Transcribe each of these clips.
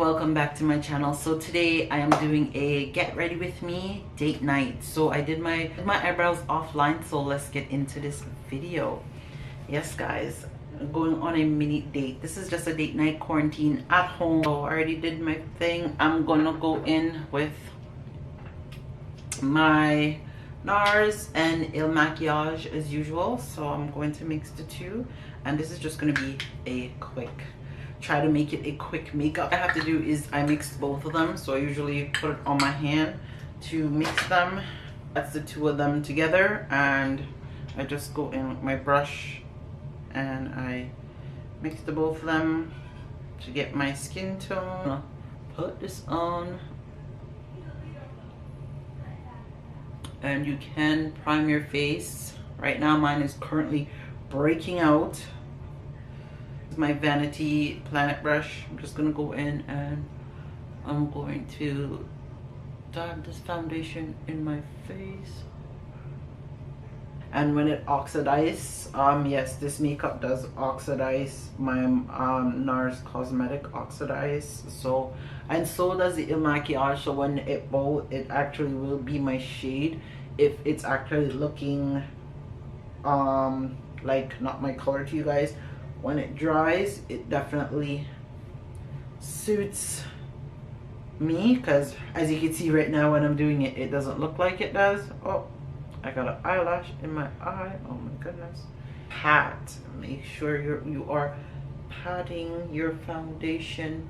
welcome back to my channel. So today I am doing a get ready with me date night. So I did my eyebrows offline, so let's get into this video. Yes guys, I'm going on a mini date. This is just a date night, quarantine at home. So I already did my thing. I'm gonna go in with my NARS and Il Maquillage as usual. So I'm going to mix the two, and this is just going to be a quick, try to make it a quick makeup. What I have to do is I mix both of them, so I usually put it on my hand to mix them. That's the two of them together, and I just go in with my brush and I mix the both of them to get my skin tone. Put this on, and you can prime your face. Right now mine is currently breaking out. My Vanity Planet brush. I'm just gonna go in and I'm going to dab this foundation in my face. And when it oxidizes, yes, this makeup does oxidize. My NARS Cosmetic oxidize. So, and so does the Il Maquillage. So when it actually will be my shade if it's actually looking like not my color to you guys. When it dries, it definitely suits me, because as you can see right now when I'm doing it, it doesn't look like it does. Oh, I got an eyelash in my eye. Oh my goodness. Pat. Make sure you are patting your foundation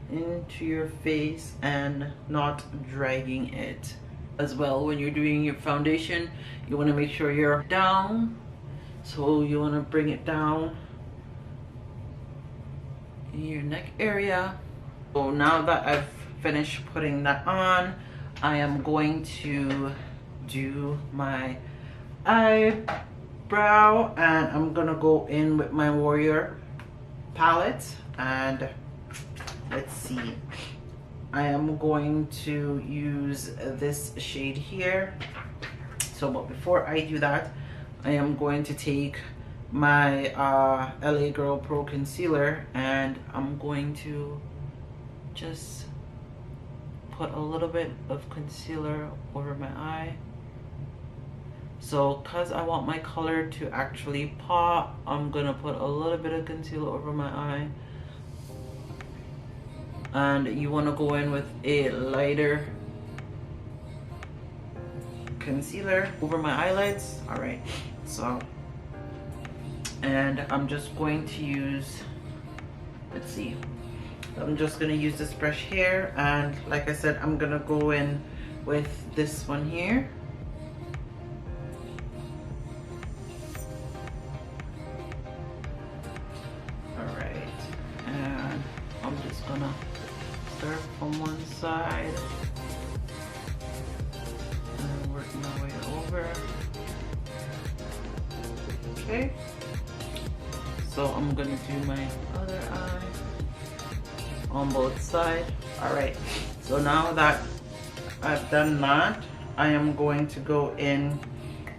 into your face and not dragging it. As well, when you're doing your foundation, you want to make sure you're down. So you want to bring it down in your neck area. So now that I've finished putting that on, I am going to do my eyebrow, and I'm gonna go in with my Warrior palette, and let's see, I am going to use this shade here. So but before I do that, I am going to take my LA Girl Pro Concealer, and I'm going to just put a little bit of concealer over my eye. So because I want my color to actually pop, I'm gonna put a little bit of concealer over my eye. And you want to go in with a lighter concealer over my eyelids. All right, so, and I'm just going to use, let's see, I'm just going to use this brush here, and like I said, I'm going to go in with this one here. All right, and I'm just going to start from one side and work my way over. Okay, so I'm gonna do my other eye on both sides. All right, so now that I've done that, I am going to go in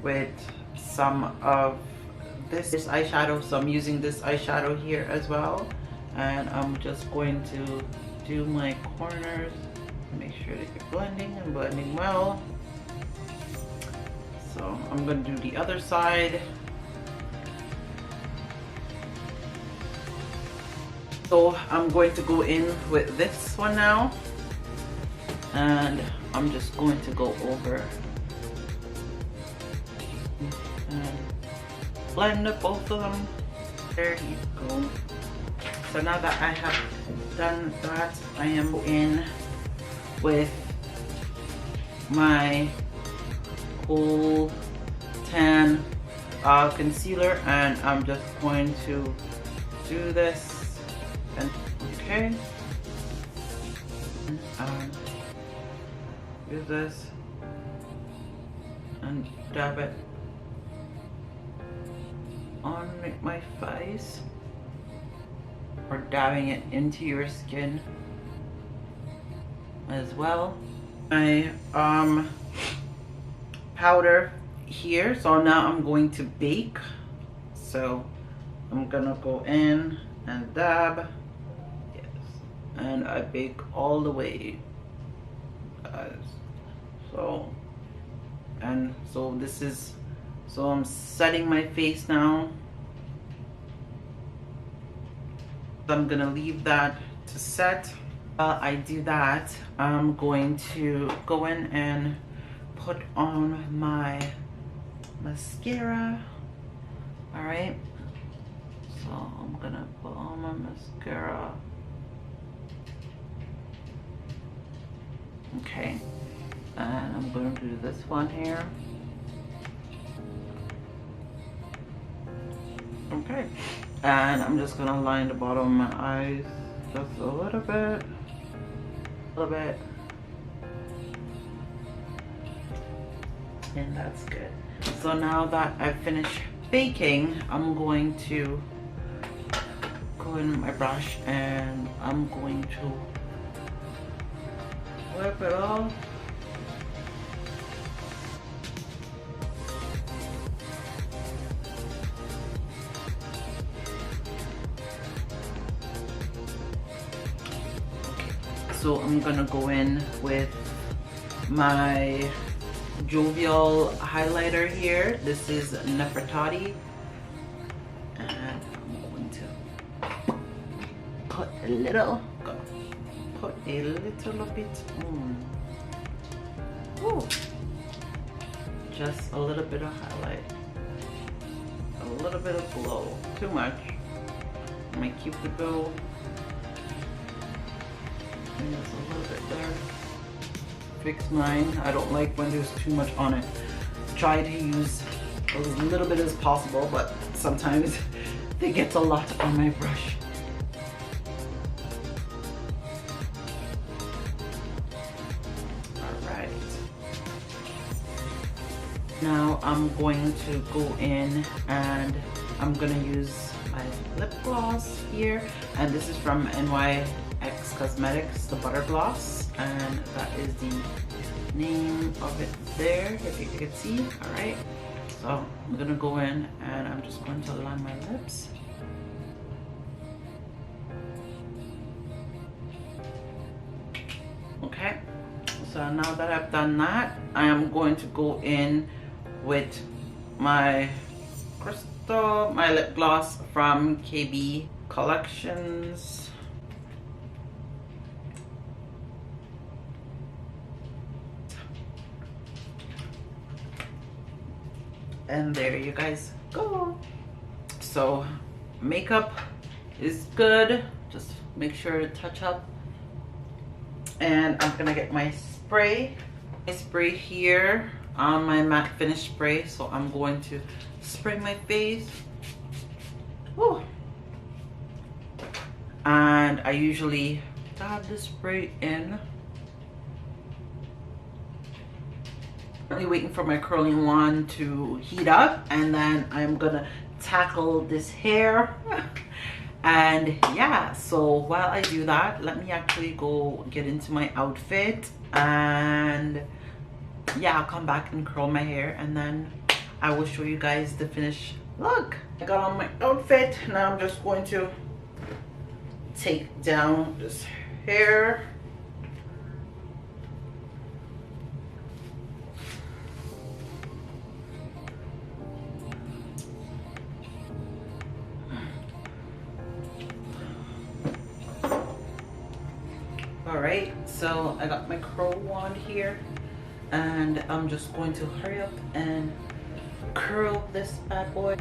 with some of this eyeshadow. So I'm using this eyeshadow here as well, and I'm just going to do my corners, make sure that you're blending and blending well. So I'm going to do the other side. So I'm going to go in with this one now, and I'm just going to go over and blend both of them. There you go. So now that I have done that, I am in with my Cool Tan concealer, and I'm just going to do this, and okay, use this and dab it on my face, or dabbing it into your skin as well. My powder here. So now I'm going to bake. So I'm gonna go in and dab. Yes. and I bake all the way, guys. So, and so this is, so I'm setting my face now. I'm gonna leave that to set. While I do that, I'm going to go in and put on my mascara. All right, so I'm gonna put on my mascara. Okay, and I'm gonna do this one here. Okay, and I'm just gonna line the bottom of my eyes just a little bit, and that's good. So now that I've finished baking, I'm going to go in with my brush and I'm going to wipe it off. So I'm gonna go in with my Jovial highlighter here. This is Nefertiti, and I'm going to put a little bit on. Ooh. Just a little bit of highlight, a little bit of glow. Too much. My cupid bow. And there's a little bit there. Fix mine. I don't like when there's too much on it. Try to use as little bit as possible, but sometimes they get a lot on my brush. Alright. Now I'm going to go in and I'm gonna use my lip gloss here, and this is from NYX Cosmetics, the Butter Gloss, and that is the name of it there, if you can see. All right, so I'm gonna go in and I'm just going to line my lips. Okay, so now that I've done that, I am going to go in with my my lip gloss from KB Collections. And there you guys go. So makeup is good, just make sure to touch up. And I'm gonna get my spray here on my matte finish spray. So I'm going to spray my face. Woo. And I usually dab the spray in. Currently waiting for my curling wand to heat up, and then I'm gonna tackle this hair. And yeah, so while I do that, let me actually go get into my outfit, and yeah, I'll come back and curl my hair, and then I will show you guys the finished look. I got on my outfit. Now I'm just going to take down this hair. All right, so I got my curl wand here, and I'm just going to hurry up and curl this bad boy.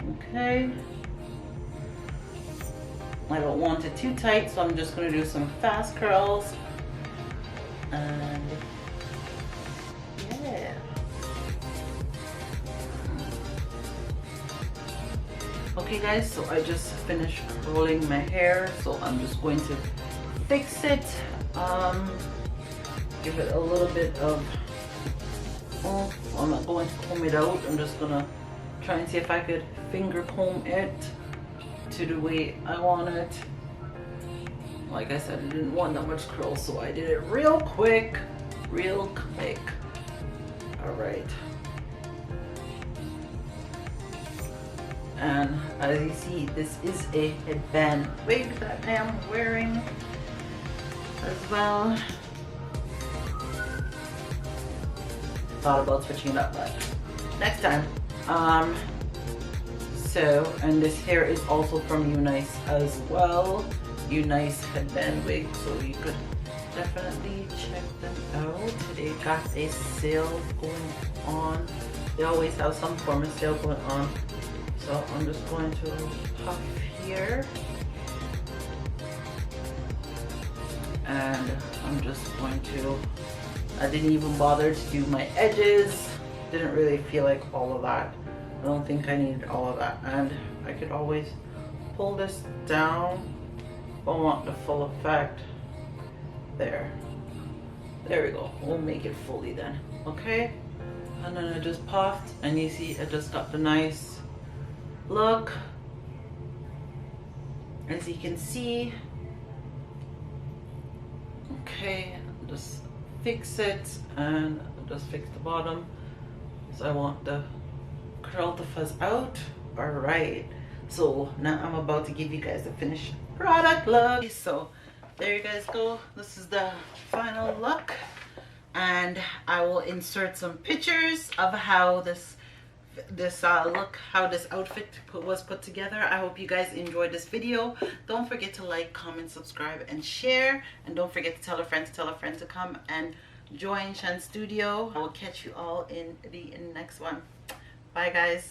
Okay, I don't want it too tight, so I'm just going to do some fast curls. And yeah, okay guys, so I just finished curling my hair, so I'm just going to fix it, give it a little bit of, oh, I'm not going to comb it out. I'm just gonna try and see if I could finger comb it to the way I want it. Like I said, I didn't want that much curl, so I did it real quick. All right. And as you see, this is a headband wig that I am wearing as well. Thought about switching it up, but next time. So, and this hair is also from UNICE as well. UNICE headband wig, so you could definitely check them out. They got a sale going on. They always have some form of sale going on. So I'm just going to puff here. And I'm just going to, I didn't even bother to do my edges. Didn't really feel like all of that. I don't think I needed all of that. And I could always pull this down if I want the full effect. There we go. We'll make it fully then. Okay, and then I just puffed, and you see I just got the nice look. As you can see. Okay, just fix it and just fix the bottom. So I want the curl to fuzz out. All right, so now I'm about to give you guys the finished product look. So there you guys go. This is the final look, and I will insert some pictures of how this how this outfit was put together. I hope you guys enjoyed this video. Don't forget to like, comment, subscribe, and share, and don't forget to tell a friend to come and join Shan Studio. I will catch you all in the next one. Bye guys.